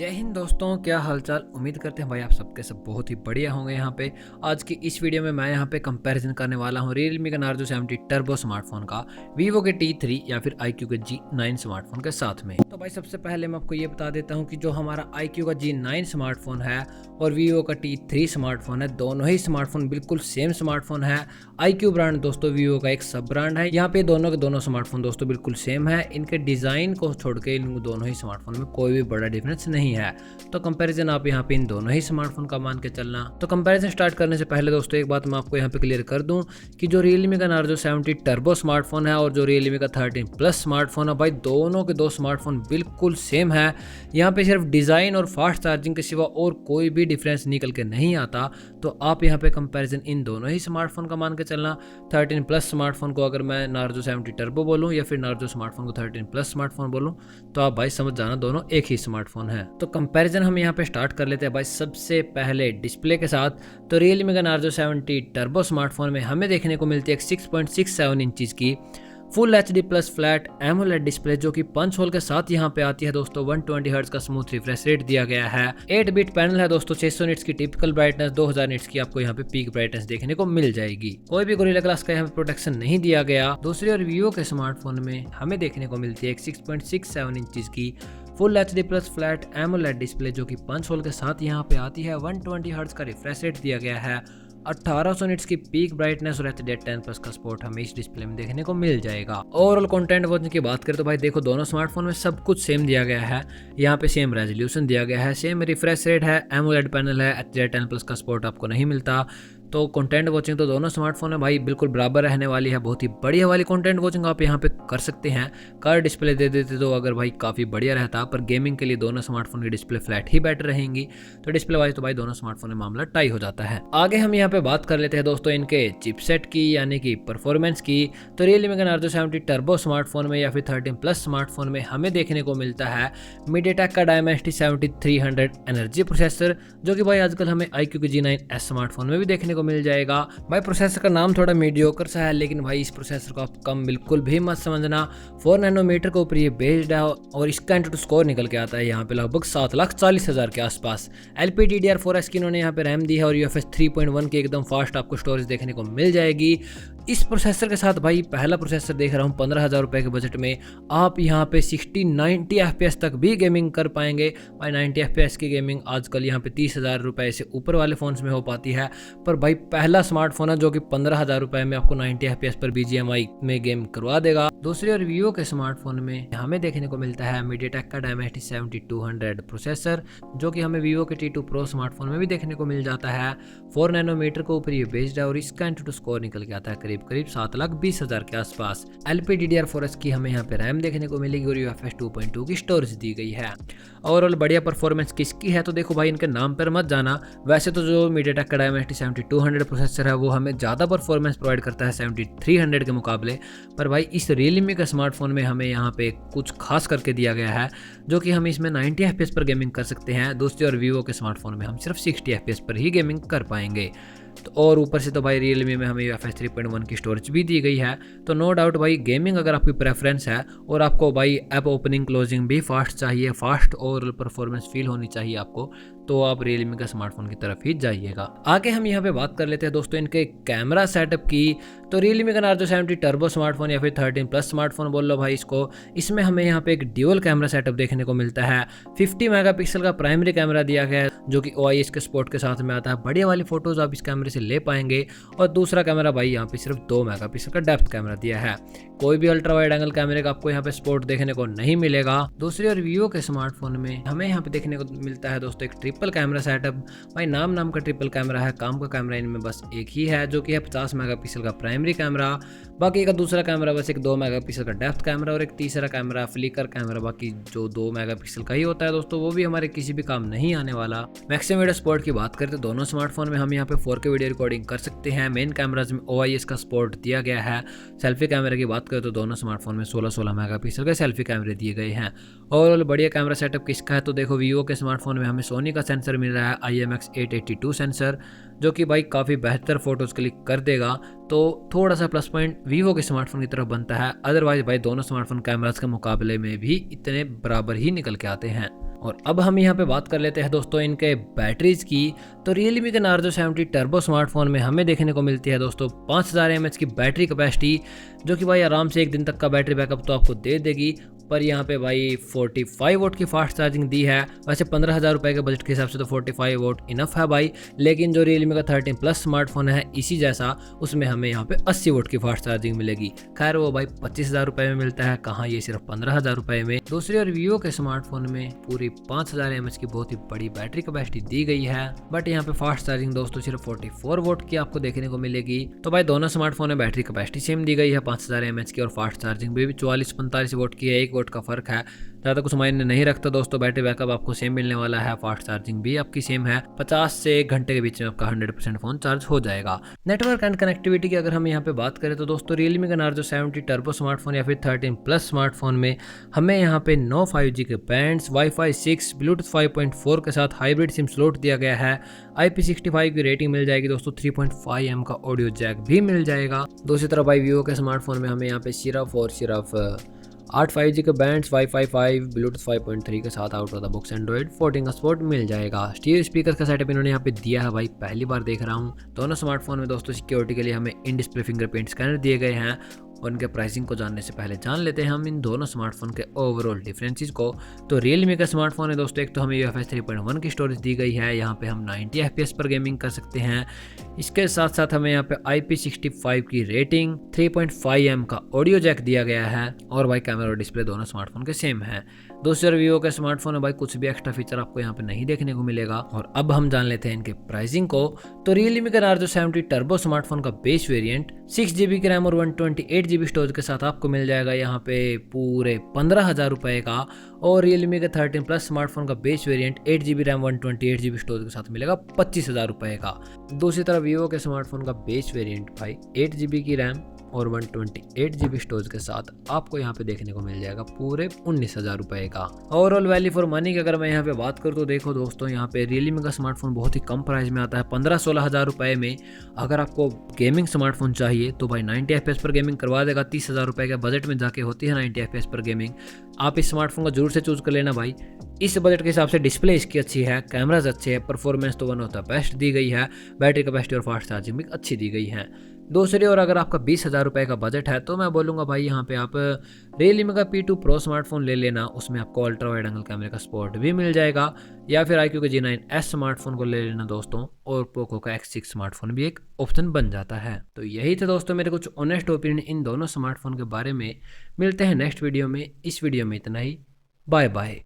जय हिंद दोस्तों, क्या हालचाल। उम्मीद करते हैं भाई आप सबके सब बहुत ही बढ़िया होंगे। यहाँ पे आज की इस वीडियो में मैं यहाँ पे कंपैरिजन करने वाला हूँ Realme का Narzo 70 टर्बो स्मार्टफोन का Vivo के T3 या फिर iQOO के G9 स्मार्टफोन के साथ में। तो भाई सबसे पहले मैं आपको ये बता देता हूँ कि जो हमारा iQOO का G9 स्मार्टफोन है और Vivo का T3 स्मार्टफोन है, दोनों ही स्मार्टफोन बिल्कुल सेम स्मार्टफोन है। iQOO ब्रांड दोस्तों Vivo का एक सब ब्रांड है। यहाँ पे दोनों के दोनों स्मार्टफोन दोस्तों बिल्कुल सेम है। इनके डिजाइन को छोड़ के इन दोनों ही स्मार्टफोन में कोई भी बड़ा डिफरेंस नहीं है। तो कंपैरिजन आप यहाँ पे इन दोनों ही स्मार्टफोन का मान के चलना। तो कंपैरिजन स्टार्ट करने से पहले दोस्तों एक बात मैं आपको यहाँ पे क्लियर कर दूं कि जो Realme का Narzo 70 टर्बो स्मार्टफोन है और जो Realme का 13 प्लस स्मार्टफोन है, भाई दोनों के दो स्मार्टफोन बिल्कुल सेम है। यहाँ पे सिर्फ डिजाइन और फास्ट चार्जिंग के सिवा और कोई भी डिफरेंस निकल के नहीं आता। तो आप यहाँ पे कंपैरिजन इन दोनों ही स्मार्टफोन का मान के चलना। 13 प्लस स्मार्टफोन को अगर मैं Narzo 70 टर्बो बोलूँ या फिर Narzo स्मार्टफोन को 13 प्लस स्मार्टफोन बोलूँ तो आप भाई समझ जाना दोनों एक ही स्मार्टफोन है। तो कंपैरिजन हम यहाँ पे स्टार्ट कर लेते हैं भाई सबसे पहले डिस्प्ले के साथ। तो Realme का Narzo 70 टर्बो स्मार्टफोन में हमें देखने को मिलती है 6.67 इंचज की full HD plus flat AMOLED display, जो कि पंच होल के साथ यहाँ पे आती है दोस्तों। 120 हर्ट्ज का स्मूथ रिफ्रेश रेट दिया गया है। 8 बिट पैनल है दोस्तों। 600 निट्स की टिपिकल ब्राइटनेस, 2000 निट्स की आपको यहाँ पे पीक ब्राइटनेस देखने को मिल जाएगी। कोई भी गोरिल्ला ग्लास का यहाँ पे प्रोटेक्शन नहीं दिया गया। दूसरी ओर Vivo के स्मार्टफोन में हमें देखने को मिलती है 6.67 इंचज की full HD plus flat AMOLED display, जो कि पंच होल के साथ यहाँ पे आती है। 120 हर्ट्ज का रिफ्रेश रेट दिया गया है। 1800 निट्स की पीक ब्राइटनेस और HDR 10 प्लस का सपोर्ट हमें इस डिस्प्ले में देखने को मिल जाएगा। ओवरऑल कंटेंट वॉचिंग की बात करें तो भाई देखो दोनों स्मार्टफोन में सब कुछ सेम दिया गया है। यहाँ पे सेम रेजोल्यूशन दिया गया है, सेम रिफ्रेश रेट है, एमोलेड पैनल है, HDR 10 प्लस का सपोर्ट आपको नहीं मिलता। तो कंटेंट वॉचिंग तो दोनों स्मार्टफोन में भाई बिल्कुल बराबर रहने वाली है। बहुत ही बढ़िया वाली कंटेंट वॉचिंग आप यहाँ पे कर सकते हैं। कर डिस्प्ले दे देते तो अगर भाई काफ़ी बढ़िया रहता, पर गेमिंग के लिए दोनों स्मार्टफोन की डिस्प्ले फ्लैट ही बेटर रहेंगी। तो डिस्प्ले वाइज तो भाई दोनों स्मार्टफोन में मामला टाई हो जाता है। आगे हम यहाँ पे बात कर लेते हैं दोस्तों इनके चिपसेट की यानी कि परफॉर्मेंस की। तो Realme का Narzo 70 टर्बो स्मार्टफोन में या फिर 13 प्लस स्मार्टफोन में हमें देखने को मिलता है MediaTek का Dimensity 7300 एनर्जी प्रोसेसर, जो कि भाई आजकल हमें iQOO के G9s स्मार्टफोन में भी देखने को मिल जाएगा। भाई प्रोसेसर का नाम थोड़ा मीडियोकर सा है, लेकिन भाई इस प्रोसेसर को आप कम बिल्कुल भी मत समझना। 4 नैनोमीटर के ऊपर ये बेस्ड है और इसका एंटूटू स्कोर निकल के आता है यहाँ पे लगभग 7,40,000 के आसपास। LPDDR4S की इन्होंने यहाँ पे रैम दी है और UFS 3.1 की एकदम फास्ट आपको स्टोरेज देखने को मिल जाएगी। इस प्रोसेसर के साथ भाई पहला प्रोसेसर देख रहा हूँ 15,000 रुपये के बजट में आप यहाँ पे 60-90 FPS तक भी गेमिंग कर पाएंगे। भाई 90 FPS की गेमिंग आजकल यहाँ पे 30,000 रुपये से ऊपर वाले फोन्स में हो पाती है, पर भाई पहला स्मार्टफोन है जो कि 15,000 रुपये में आपको 90 FPS पर BGMI में गेम करवा देगा। दूसरी ओर Vivo के स्मार्टफोन में हमें देखने को मिलता है MediaTek का Dimensity 7200 प्रोसेसर, जो कि हमें Vivo के T2 Pro स्मार्टफोन में भी देखने को मिल जाता है। 4 नैनोमीटर के ऊपर ये बेस्ड है और इसका एंटूटू स्कोर निकल के आता है करीब 7,20,000 के आसपास। LPDDR4S की हमें यहाँ पे रैम देखने को मिलेगी और UFS 2.2 की स्टोरेज दी गई है। ओवरऑल बढ़िया परफॉर्मेंस किसकी है तो देखो भाई इनके नाम पर मत जाना। वैसे तो जो MediaTek का Dimensity 7200 प्रोसेसर है वो हमें ज़्यादा परफॉर्मेंस प्रोवाइड करता है 7300 के मुकाबले, पर भाई इस Realme का स्मार्टफोन में हमें यहाँ पे कुछ खास करके दिया गया है, जो कि हम इसमें 90 FPS पर गेमिंग कर सकते हैं। दूसरी और Vivo के स्मार्टफोन में हम सिर्फ 60 FPS पर ही गेमिंग कर पाएंगे। तो और ऊपर से तो भाई Realme में हमें UFS 3.1 की स्टोरेज भी दी गई है। तो नो डाउट भाई गेमिंग अगर आपकी प्रेफरेंस है और आपको भाई ऐप ओपनिंग क्लोजिंग भी फास्ट चाहिए, फास्ट और परफॉर्मेंस फील होनी चाहिए आपको, तो आप Realme का स्मार्टफोन की तरफ ही जाइएगा। आगे हम यहाँ पे बात कर लेते हैं दोस्तों इनके कैमरा सेटअप की। तो Realme का Narzo 70 टर्बो स्मार्टफोन या फिर 13 प्लस स्मार्टफोन बोल लो भाई इसको, इसमें हमें यहाँ पे एक ड्यूअल कैमरा सेटअप देखने को मिलता है। 50 मेगापिक्सल का प्राइमरी कैमरा दिया गया है, जो कि OIS के सपोर्ट के साथ में आता है। बढ़िया वाली फोटोज आप इस कैमरे से ले पाएंगे। और दूसरा कैमरा भाई यहाँ पे सिर्फ 2 मेगापिक्सल का डेप्थ कैमरा दिया है। कोई भी अल्ट्रा वाइड एंगल कैमरे का आपको यहाँ पे सपोर्ट देखने को नहीं मिलेगा। दूसरी और Vivo के स्मार्टफोन में हमें यहाँ पे देखने को मिलता है दोस्तों एक ट्रिपल कैमरा सेटअप। भाई नाम का ट्रिपल कैमरा है, काम का कैमरा इनमें बस एक ही है, जो कि है 50 मेगापिक्सल का प्राइमरी कैमरा। बाकी का दूसरा कैमरा बस एक 2 मेगापिक्सल का डेप्थ कैमरा और एक तीसरा कैमरा फ्लिकर कैमरा, बाकी जो 2 मेगापिक्सल का ही होता है दोस्तों, वो भी हमारे किसी भी काम नहीं आने वाला। मैक्सिमम वीडियो सपोर्ट की बात करें तो दोनों स्मार्टफोन में हम यहाँ पे 4K वीडियो रिकॉर्डिंग कर सकते हैं। मेन कैमराज में OIS का सपोर्ट दिया गया है। सेल्फी कैमरे की बात करें तो दोनों स्मार्टफोन में 16 मेगापिक्सल के सेल्फी कैमरे दिए गए हैं। ओवरऑल बढ़िया कैमरा सेटअप किसका है तो देखो Vivo के स्मार्टफोन में हमें सोनी का सेंसर मिल रहा है IMX882 सेंसर, जो कि भाई काफ़ी बेहतर फोटोज़ क्लिक कर देगा। तो थोड़ा सा प्लस पॉइंट वीवो के स्मार्टफोन की तरफ बनता है। अदरवाइज भाई दोनों स्मार्टफोन कैमरास के मुकाबले में भी इतने बराबर ही निकल के आते हैं। और अब हम यहाँ पे बात कर लेते हैं दोस्तों इनके बैटरीज की। तो Realme के Narzo 70 टर्बो स्मार्टफोन में हमें देखने को मिलती है दोस्तों 5000 mAh की बैटरी कैपेसिटी, जो कि भाई आराम से 1 दिन तक का बैटरी बैकअप तो आपको दे देगी। पर यहाँ पे भाई 45 वोट की फास्ट चार्जिंग दी है। वैसे 15,000 रुपये के बजट के हिसाब से तो 45 वोट इनफ है भाई, लेकिन जो Realme का 13 प्लस स्मार्टफोन है इसी जैसा, उसमें हमें यहाँ पे 80 वोट की फास्ट चार्जिंग मिलेगी। खैर वो भाई 25,000 रुपये में मिलता है, कहाँ ये सिर्फ 15,000 रुपये में। दूसरी और वीवो के स्मार्टफोन में पूरी 5000 mAh की बहुत ही बड़ी बैटरी कैपेसिटी दी गई है, बट यहाँ पे फास्ट चार्जिंग दोस्तों सिर्फ 44 वोट की आपको देखने को मिलेगी। तो भाई दोनों स्मार्टफोन में बैटरी कैपेसिटी सेम दी गई है 5000 mAh की, और फास्ट चार्जिंग भी 44-45 वोट की है, 1 वोट का फर्क है, ज़्यादा कुछ मायने नहीं रखता दोस्तों। बैटरी बैकअप आपको सेम मिलने वाला है, फास्ट चार्जिंग भी आपकी सेम है, 50 से 1 घंटे के बीच में आपका 100% फ़ोन चार्ज हो जाएगा। नेटवर्क एंड कनेक्टिविटी की अगर हम यहाँ पे बात करें तो दोस्तों Realme का Narzo 70 टर्बो स्मार्टफोन या फिर 13 प्लस स्मार्टफोन में हमें यहाँ पे 9 5G के बैंड्स, Wi-Fi 6, Bluetooth 5.4 के साथ हाइब्रिड सिम स्लॉट दिया गया है, IP65 की रेटिंग मिल जाएगी दोस्तों, 3.5mm का ऑडियो जैक भी मिल जाएगा। दूसरी तरफ भाई वीवो के स्मार्टफोन में हमें यहाँ पे सिर्फ 8 5G के बैंड्स, Wi-Fi 5, Bluetooth 5.3 के साथ out of the box Android 14 का सपोर्ट मिल जाएगा। स्टीरियो स्पीकर का सेटअप इन्होंने यहाँ पे दिया है भाई, पहली बार देख रहा हूँ। दोनों स्मार्टफोन में दोस्तों सिक्योरिटी के लिए हमें इन डिस्प्ले फिंगरप्रिंट स्कैनर दिए गए हैं। और उनके प्राइसिंग को जानने से पहले जान लेते हैं हम इन दोनों स्मार्टफोन के ओवरऑल डिफरेंसेस को। तो Realme का स्मार्टफोन है दोस्तों, एक तो हमें UFS 3.1 की स्टोरेज दी गई है, यहाँ पे हम 90 FPS पर गेमिंग कर सकते हैं। इसके साथ साथ हमें यहाँ पे IP65 की रेटिंग, 3.5mm का ऑडियो जैक दिया गया है, और भाई कैमरा और डिस्प्ले दोनों स्मार्टफोन के सेम है। दूसरे वीवो के स्मार्टफोन में भाई कुछ भी एक्स्ट्रा फीचर आपको यहाँ पे नहीं देखने को मिलेगा। और अब हम जान लेते हैं इनके प्राइसिंग को। तो Realme का Narzo 70 टर्बो स्मार्टफोन का बेस वेरिएंट 6GB की रैम और 128GB स्टोरेज के साथ आपको मिल जाएगा यहाँ पे पूरे 15,000 रुपये का। और Realme के 13 प्लस स्मार्टफोन का base variant 8GB RAM 128GB storage के साथ मिलेगा 25,000 रुपये का। दूसरी तरफ वीवो के स्मार्टफोन का बेस वेरिएंट भाई 8GB की रैम और 128GB स्टोरेज के साथ आपको यहाँ पे देखने को मिल जाएगा पूरे 19,000 रुपये का। ओवरऑल वैल्यू फॉर मनी की अगर मैं यहाँ पे बात करूँ तो देखो दोस्तों, यहाँ पे Realme का स्मार्टफोन बहुत ही कम प्राइस में आता है, 15-16 हज़ार रुपये में। अगर आपको गेमिंग स्मार्टफोन चाहिए तो भाई 90 FPS पर गेमिंग करवा देगा। 30,000 रुपये के बजट में जाके होती है 90 FPS पर गेमिंग। आप इस स्मार्टफोन को जरूर से चूज़ कर लेना भाई। इस बजट के हिसाब से डिस्प्ले इसकी अच्छी है, कैमराज अच्छे हैं, परफॉर्मेंस तो वन ऑफ द बेस्ट दी गई है, बैटरी कैपेसिटी और फास्ट चार्जिंग भी अच्छी दी गई है। दूसरी और अगर आपका 20,000 रुपये का बजट है तो मैं बोलूँगा भाई यहाँ पे आप Realme का P2 Pro स्मार्टफोन ले लेना, उसमें आपको अल्ट्रा वाइड एंगल कैमरे का सपोर्ट भी मिल जाएगा। या फिर iQOO के G9s स्मार्टफोन को ले लेना दोस्तों, और पोको का X6 स्मार्टफोन भी एक ऑप्शन बन जाता है। तो यही थे दोस्तों मेरे कुछ ऑनेस्ट ओपिनियन इन दोनों स्मार्टफोन के बारे में। मिलते हैं नेक्स्ट वीडियो में, इस वीडियो में इतना ही, बाय बाय।